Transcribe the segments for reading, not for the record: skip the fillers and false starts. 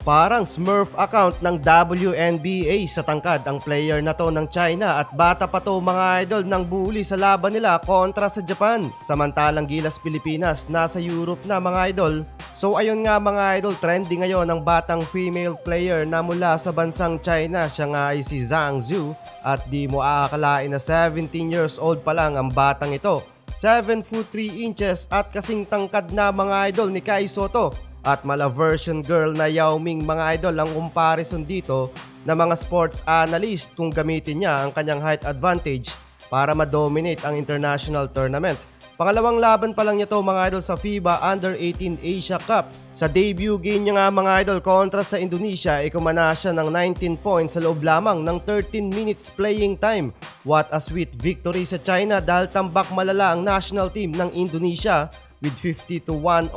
Parang Smurf account ng WNBA sa tangkad ang player na to ng China at bata pa to mga idol ng bully sa laban nila kontra sa Japan. Samantalang Gilas Pilipinas nasa Europe na mga idol. So ayun nga mga idol, trending ngayon ang batang female player na mula sa bansang China. Siya nga ay si Zhang Zhu at di mo aakalain na 17 years old pa lang ang batang ito. 7 foot 3 inches at kasing tangkad na mga idol ni Kai Sotto. At mala version girl na Yao Ming mga idol ang comparison dito na mga sports analyst kung gamitin niya ang kanyang height advantage para ma-dominate ang international tournament. Pangalawang laban pa lang niya to mga idol sa FIBA Under-18 Asia Cup. Sa debut game niya nga mga idol kontra sa Indonesia, ikumana siya ng 19 points sa loob lamang ng 13 minutes playing time. What a sweet victory sa China dahil tambak malala ang national team ng Indonesia with 50-109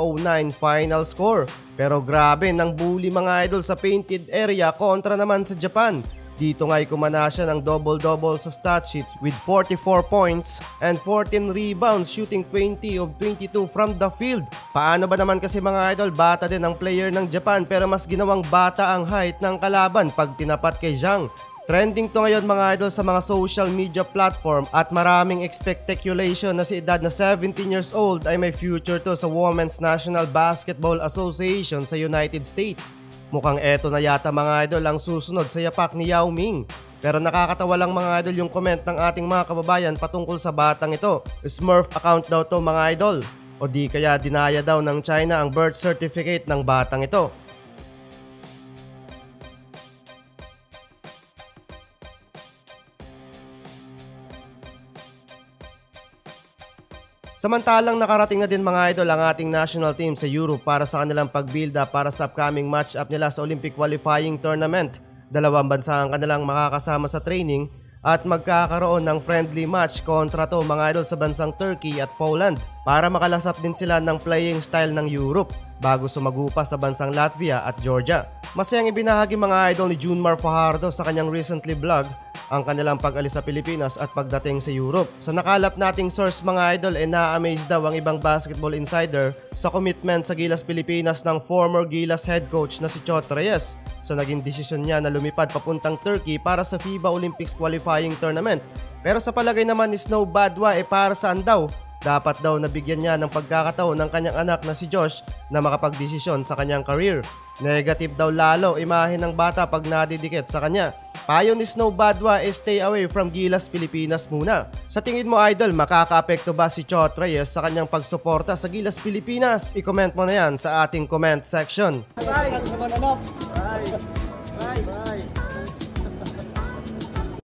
final score. Pero grabe nang bully mga idol sa painted area kontra naman sa Japan. Dito nga ikumana siya ng double-double sa stat sheets with 44 points and 14 rebounds, shooting 20 of 22 from the field. Paano ba naman kasi mga idol, bata din ang player ng Japan pero mas ginawang bata ang height ng kalaban pag tinapat kay Zhang. Trending to ngayon mga idol sa mga social media platform at maraming expectation na si edad na 17 years old ay may future to sa Women's National Basketball Association sa United States. Mukhang eto na yata mga idol ang susunod sa yapak ni Yao Ming. Pero nakakatawa lang mga idol yung comment ng ating mga kababayan patungkol sa batang ito. Smurf account daw to mga idol. O di kaya dinaya daw ng China ang birth certificate ng batang ito. Samantalang nakarating na din mga idol ang ating national team sa Europe para sa kanilang pag-build up para sa upcoming match-up nila sa Olympic qualifying tournament. Dalawang bansa ang kanilang makakasama sa training at magkakaroon ng friendly match kontra to mga idol sa bansang Turkey at Poland para makalasap din sila ng playing style ng Europe bago sumagupa sa bansang Latvia at Georgia. Masayang ibinahagi mga idol ni Junmar Fajardo sa kanyang recently vlog ang kanilang pag-alis sa Pilipinas at pagdating sa Europe. Sa nakalap nating source mga idol, na-amaze daw ang ibang basketball insider sa commitment sa Gilas Pilipinas ng former Gilas head coach na si Chot Reyes sa naging desisyon niya na lumipad papuntang Turkey para sa FIBA Olympics qualifying tournament. Pero sa palagay naman ni Snow Badwa para saan daw? Dapat daw nabigyan niya ng pagkakataon ng kanyang anak na si Josh na makapagdesisyon sa kanyang career. Negative daw lalo imahe ng bata pag nadidikit sa kanya. Payo ni Snow Badwa stay away from Gilas Pilipinas muna. Sa tingin mo idol, makakaapekto ba si Chot Reyes sa kanyang pagsuporta sa Gilas Pilipinas? I-comment mo na yan sa ating comment section. Bye!